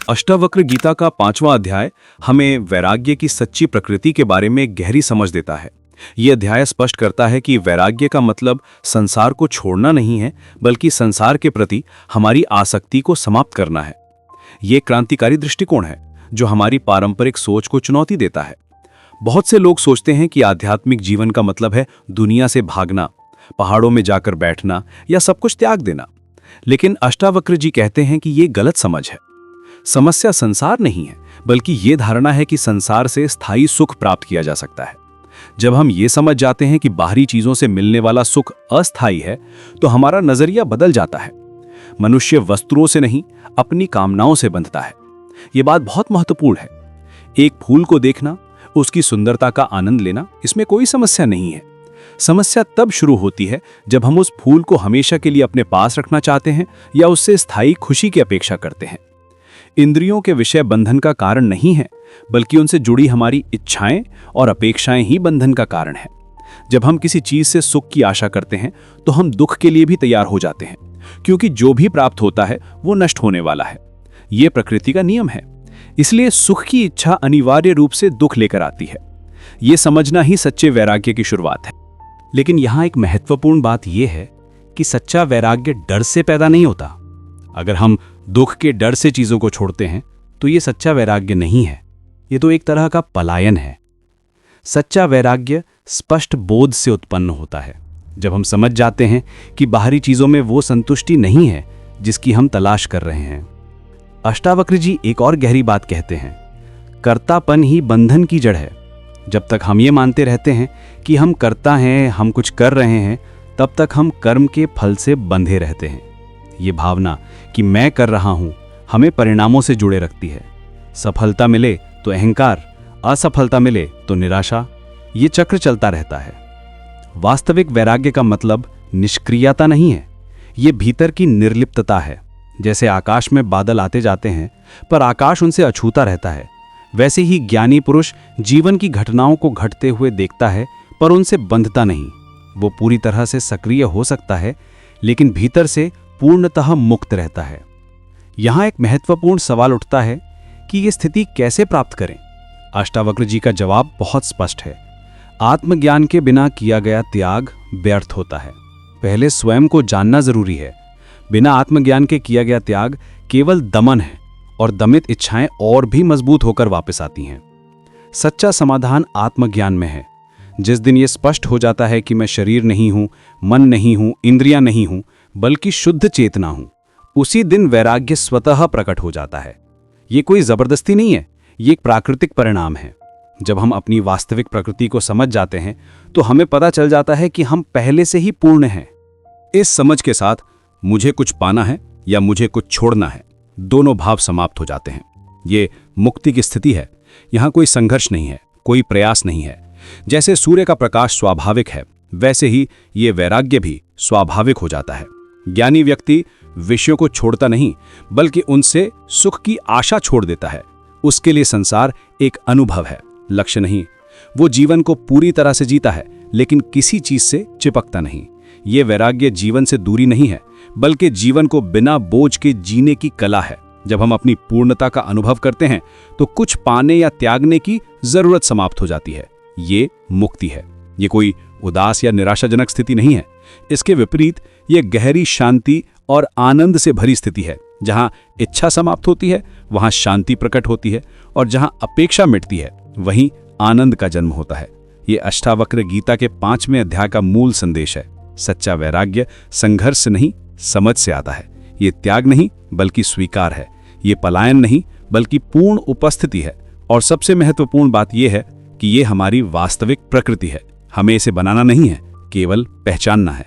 अष्टावक्र गीता का 5वां अध्याय हमें वैराग्य की सच्ची प्रकृति के बारे में गहरी समझ देता है। यह अध्याय स्पष्ट करता है कि वैराग्य का मतलब संसार को छोड़ना नहीं है, बल्कि संसार के प्रति हमारी आसक्ति को समाप्त करना है। ये क्रांतिकारी दृष्टिकोण है जो हमारी पारंपरिक सोच को चुनौती देता है। बहुत से लोग सोचते हैं कि आध्यात्मिक जीवन का मतलब है दुनिया से भागना, पहाड़ों में जाकर बैठना या सब कुछ त्याग देना। लेकिन अष्टावक्र जी कहते हैं कि ये गलत समझ है। समस्या संसार नहीं है, बल्कि ये धारणा है कि संसार से स्थायी सुख प्राप्त किया जा सकता है। जब हम ये समझ जाते हैं कि बाहरी चीजों से मिलने वाला सुख अस्थायी है, तो हमारा नजरिया बदल जाता है। मनुष्य वस्तुओं से नहीं, अपनी कामनाओं से बंधता है। ये बात बहुत महत्वपूर्ण है। एक फूल को देखना, उसकी सुंदरता का आनंद लेना, इसमें कोई समस्या नहीं है। समस्या तब शुरू होती है जब हम उस फूल को हमेशा के लिए अपने पास रखना चाहते हैं या उससे स्थायी खुशी की अपेक्षा करते हैं। इंद्रियों के विषय बंधन का कारण नहीं है, बल्कि उनसे जुड़ी हमारी इच्छाएं और अपेक्षाएं ही बंधन का कारण है। जब हम किसी चीज से सुख की आशा करते हैं तो हम दुख के लिए भी तैयार हो जाते हैं, क्योंकि जो भी प्राप्त होता है वो नष्ट होने वाला है। ये प्रकृति का नियम है। इसलिए सुख की इच्छा अनिवार्य रूप से दुख लेकर आती है। ये समझना ही सच्चे वैराग्य की शुरुआत है। लेकिन यहाँ एक महत्वपूर्ण बात यह है कि सच्चा वैराग्य डर से पैदा नहीं होता। अगर हम दुख के डर से चीजों को छोड़ते हैं तो ये सच्चा वैराग्य नहीं है, ये तो एक तरह का पलायन है। सच्चा वैराग्य स्पष्ट बोध से उत्पन्न होता है, जब हम समझ जाते हैं कि बाहरी चीजों में वो संतुष्टि नहीं है जिसकी हम तलाश कर रहे हैं। अष्टावक्र जी एक और गहरी बात कहते हैं, कर्तापन ही बंधन की जड़ है। जब तक हम ये मानते रहते हैं कि हम कर्ता हैं, हम कुछ कर रहे हैं, तब तक हम कर्म के फल से बंधे रहते हैं। ये भावना कि मैं कर रहा हूं हमें परिणामों से जुड़े रखती है। सफलता मिले तो अहंकार, असफलता मिले तो निराशा, ये चक्र चलता रहता है। वास्तविक वैराग्य का मतलब निष्क्रियता नहीं है, ये भीतर की निर्लिप्तता है। जैसे आकाश में बादल आते जाते हैं पर आकाश उनसे अछूता रहता है, वैसे ही ज्ञानी पुरुष जीवन की घटनाओं को घटते हुए देखता है पर उनसे बंधता नहीं। वो पूरी तरह से सक्रिय हो सकता है, लेकिन भीतर से पूर्णतः मुक्त रहता है। यहां एक महत्वपूर्ण सवाल उठता है कि यह स्थिति कैसे प्राप्त करें। अष्टावक्र जी का जवाब बहुत स्पष्ट है। आत्मज्ञान के बिना किया गया त्याग व्यर्थ होता है। पहले स्वयं को जानना जरूरी है। बिना आत्मज्ञान के किया गया त्याग केवल दमन है, और दमित इच्छाएं और भी मजबूत होकर वापस आती हैं। सच्चा समाधान आत्मज्ञान में है। जिस दिन यह स्पष्ट हो जाता है कि मैं शरीर नहीं हूं, मन नहीं हूं, इंद्रियां नहीं हूं, बल्कि शुद्ध चेतना हूं, उसी दिन वैराग्य स्वतः प्रकट हो जाता है। ये कोई जबरदस्ती नहीं है, ये एक प्राकृतिक परिणाम है। जब हम अपनी वास्तविक प्रकृति को समझ जाते हैं तो हमें पता चल जाता है कि हम पहले से ही पूर्ण हैं। इस समझ के साथ मुझे कुछ पाना है या मुझे कुछ छोड़ना है, दोनों भाव समाप्त हो जाते हैं। ये मुक्ति की स्थिति है। यहां कोई संघर्ष नहीं है, कोई प्रयास नहीं है। जैसे सूर्य का प्रकाश स्वाभाविक है, वैसे ही ये वैराग्य भी स्वाभाविक हो जाता है। ज्ञानी व्यक्ति विषयों को छोड़ता नहीं, बल्कि उनसे सुख की आशा छोड़ देता है। उसके लिए संसार एक अनुभव है, लक्ष्य नहीं। वो जीवन को पूरी तरह से जीता है, लेकिन किसी चीज से चिपकता नहीं। ये वैराग्य जीवन से दूरी नहीं है, बल्कि जीवन को बिना बोझ के जीने की कला है। जब हम अपनी पूर्णता का अनुभव करते हैं तो कुछ पाने या त्यागने की जरूरत समाप्त हो जाती है। ये मुक्ति है। ये कोई उदास या निराशाजनक स्थिति नहीं है। इसके विपरीत ये गहरी शांति और आनंद से भरी स्थिति है। जहां इच्छा समाप्त होती है वहां शांति प्रकट होती है, और जहां अपेक्षा मिटती है वहीं आनंद का जन्म होता है। ये अष्टावक्र गीता के 5वें अध्याय का मूल संदेश है। सच्चा वैराग्य संघर्ष से नहीं, समझ से आता है। ये त्याग नहीं बल्कि स्वीकार है। ये पलायन नहीं बल्कि पूर्ण उपस्थिति है। और सबसे महत्वपूर्ण बात यह है कि ये हमारी वास्तविक प्रकृति है। हमें इसे बनाना नहीं है, केवल पहचानना है।